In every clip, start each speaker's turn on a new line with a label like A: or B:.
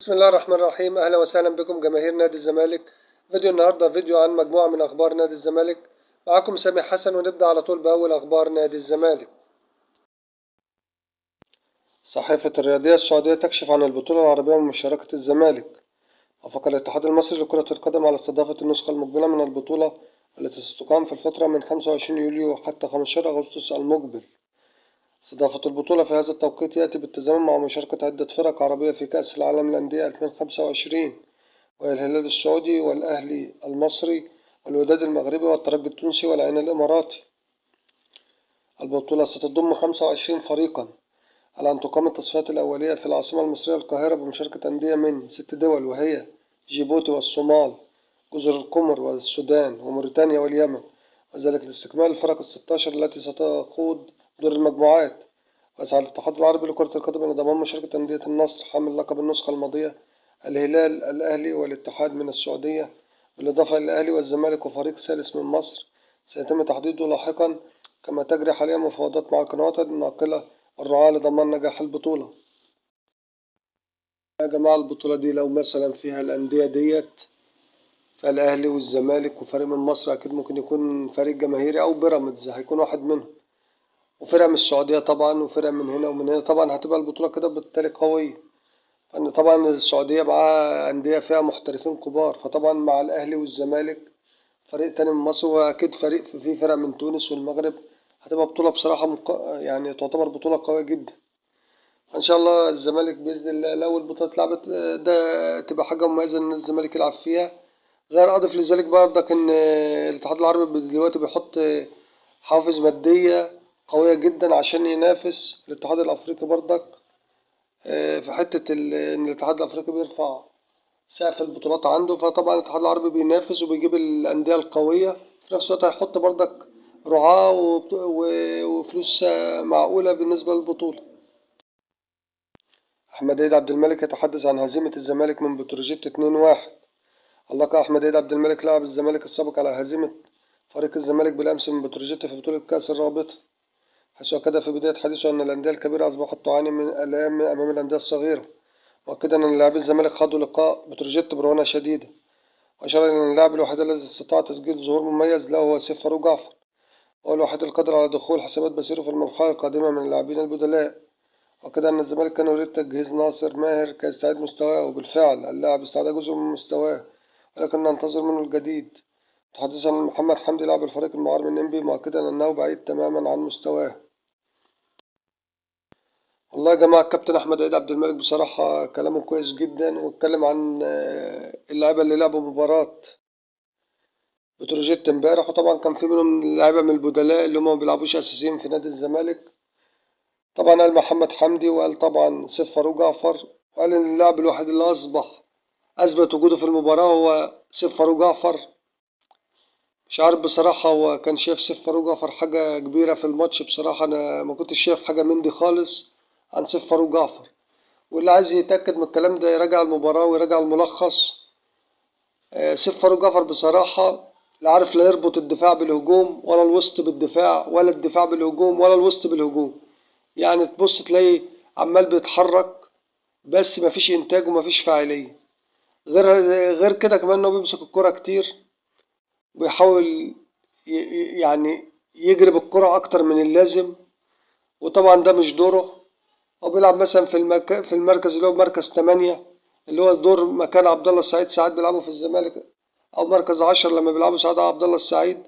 A: بسم الله الرحمن الرحيم. أهلا وسهلا بكم جماهير نادي الزمالك. فيديو النهاردة فيديو عن مجموعة من أخبار نادي الزمالك. معكم سامي حسن، ونبدأ على طول بأول أخبار نادي الزمالك. صحيفة الرياضية السعودية تكشف عن البطولة العربية من مشاركة الزمالك. وافق الاتحاد المصري لكرة القدم على استضافة النسخة المقبلة من البطولة التي ستقام في الفترة من 25 يوليو حتى 15 أغسطس المقبل. استضافة البطولة في هذا التوقيت يأتي بالتزامن مع مشاركة عدة فرق عربية في كأس العالم للأندية 2025، وهي الهلال السعودي والأهلي المصري والوداد المغربي والترجي التونسي والعين الإماراتي. البطولة ستضم 25 فريقا، على أن تقام التصفيات الأولية في العاصمة المصرية القاهرة بمشاركة أندية من 6 دول، وهي جيبوتي والصومال، جزر القمر والسودان وموريتانيا واليمن، وذلك لاستكمال الفرق ال16 التي ستخوض دور المجموعات. ويسعى الاتحاد العربي لكرة القدم إلى ضمان مشاركة أندية النصر حامل لقب النسخة الماضية، الهلال، الأهلي والاتحاد من السعودية، بالإضافة إلى الأهلي والزمالك وفريق ثالث من مصر سيتم تحديده لاحقا، كما تجري حاليا مفاوضات مع القنوات الناقلة والرعاة لضمان نجاح البطولة. يا جماعة، البطولة دي لو مثلا فيها الأندية ديت، فالأهلي والزمالك وفريق من مصر أكيد ممكن يكون فريق جماهيري، أو بيراميدز هيكون واحد منهم، وفرقة من السعودية طبعا، وفرقة من هنا ومن هنا طبعا. هتبقى البطولة كده بالتالي قوية، لأن طبعا السعودية معاها أندية فيها محترفين كبار، فطبعا مع الأهلي والزمالك فريق تاني من مصر، وأكيد فريق في فرق من تونس والمغرب. هتبقى بطولة بصراحة يعني تعتبر بطولة قوية جدا. إن شاء الله الزمالك بإذن الله لو البطولة اتلعبت ده تبقى حاجة مميزة إن الزمالك يلعب فيها. غير أضف لذلك برضك إن الاتحاد العربي دلوقتي بيحط حوافز مادية قوية جدا عشان ينافس الاتحاد الأفريقي برضك، في حتة إن الاتحاد الأفريقي بيرفع سقف البطولات عنده، فطبعا الاتحاد العربي بينافس وبيجيب الأندية القوية، في نفس الوقت هيحط برضك رعاة وفلوس معقولة بالنسبة للبطولة. أحمد عيد عبد الملك يتحدث عن هزيمة الزمالك من بتروجيت 2-1. علق أحمد عيد عبد الملك لاعب الزمالك السابق على هزيمة فريق الزمالك بالأمس من بتروجيت في بطولة كأس الرابطة، حيث أكد في بداية حديثه أن الأندية الكبيرة أصبحت تعاني من آلام أمام الأندية الصغيرة، مؤكدا أن لاعبي الزمالك خاضوا لقاء بتروجيت برونة شديدة، وأشار إلى أن اللاعب الوحيد الذي استطاع تسجيل ظهور مميز له هو سيف فاروق جعفر، وهو الوحيد القادر على دخول حسابات بصيره في المرحلة القادمة من اللاعبين البدلاء. وكذا أن الزمالك كان يريد تجهيز ناصر ماهر كي يستعيد مستواه، وبالفعل اللاعب استعاد جزء من مستواه، ولكن ننتظر منه الجديد. تحدث عن محمد حمدي لاعب الفريق المعار من إنبي، مؤكدا أنه بعيد تماما عن مستواه. والله يا جماعة، الكابتن أحمد عيد عبد الملك بصراحة كلامه كويس جدا، واتكلم عن اللعيبة اللي لعبوا مباراة بتروجيت امبارح، وطبعا كان في منهم لعيبة من البدلاء اللي هم ما بيلعبوش أساسيين في نادي الزمالك. طبعا قال محمد حمدي، وقال طبعا سيف فاروق جعفر، وقال إن اللاعب الوحيد اللي أصبح أثبت وجوده في المباراة هو سيف فاروق جعفر. مش عارف بصراحة، هو كان شايف سيف فاروق جعفر حاجة كبيرة في الماتش. بصراحة أنا ما كنتش شايف حاجة من دي خالص عن سيف فاروق جعفر، واللي عايز يتأكد من الكلام ده يراجع المباراة ويراجع الملخص. سيف فاروق جعفر بصراحة لا عارف لا يربط الدفاع بالهجوم، ولا الوسط بالدفاع، ولا الدفاع بالهجوم، ولا الوسط بالهجوم. يعني تبص تلاقي عمال بيتحرك بس مفيش إنتاج ومفيش فاعلية. غير غير كده كمان إنه بيمسك الكرة كتير، وبيحاول يعني يجري بالكرة أكتر من اللازم، وطبعا ده مش دوره. هو بيلعب مثلا في المركز اللي هو مركز 8، اللي هو دور مكان عبد الله السعيد ساعات بيلعبوا في الزمالك، أو مركز 10 لما بيلعبوا ساعات عبد الله السعيد.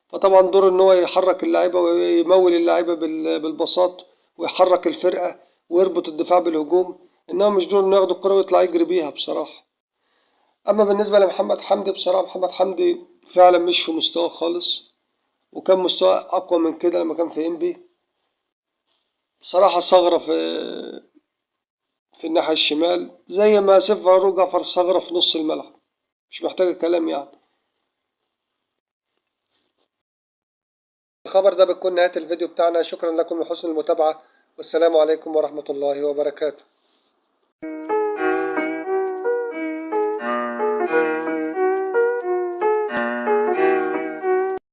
A: فطبعا دوره إن هو يحرك اللعيبة ويمول اللعيبة بالبساط، ويحرك الفرقة ويربط الدفاع بالهجوم، إنما مش دور إنه ياخد الكرة ويطلع يجري بيها بصراحة. أما بالنسبة لمحمد حمدي، بصراحة محمد حمدي فعلا مش في مستواه خالص، وكان مستواه أقوى من كده لما كان في إنبي. بصراحة ثغرة في الناحية الشمال، زي ما سيف فاروق جعفر ثغرة في نص الملعب، مش محتاجة كلام يعني. الخبر ده بتكون نهاية الفيديو بتاعنا. شكرا لكم لحسن المتابعة، والسلام عليكم ورحمة الله وبركاته.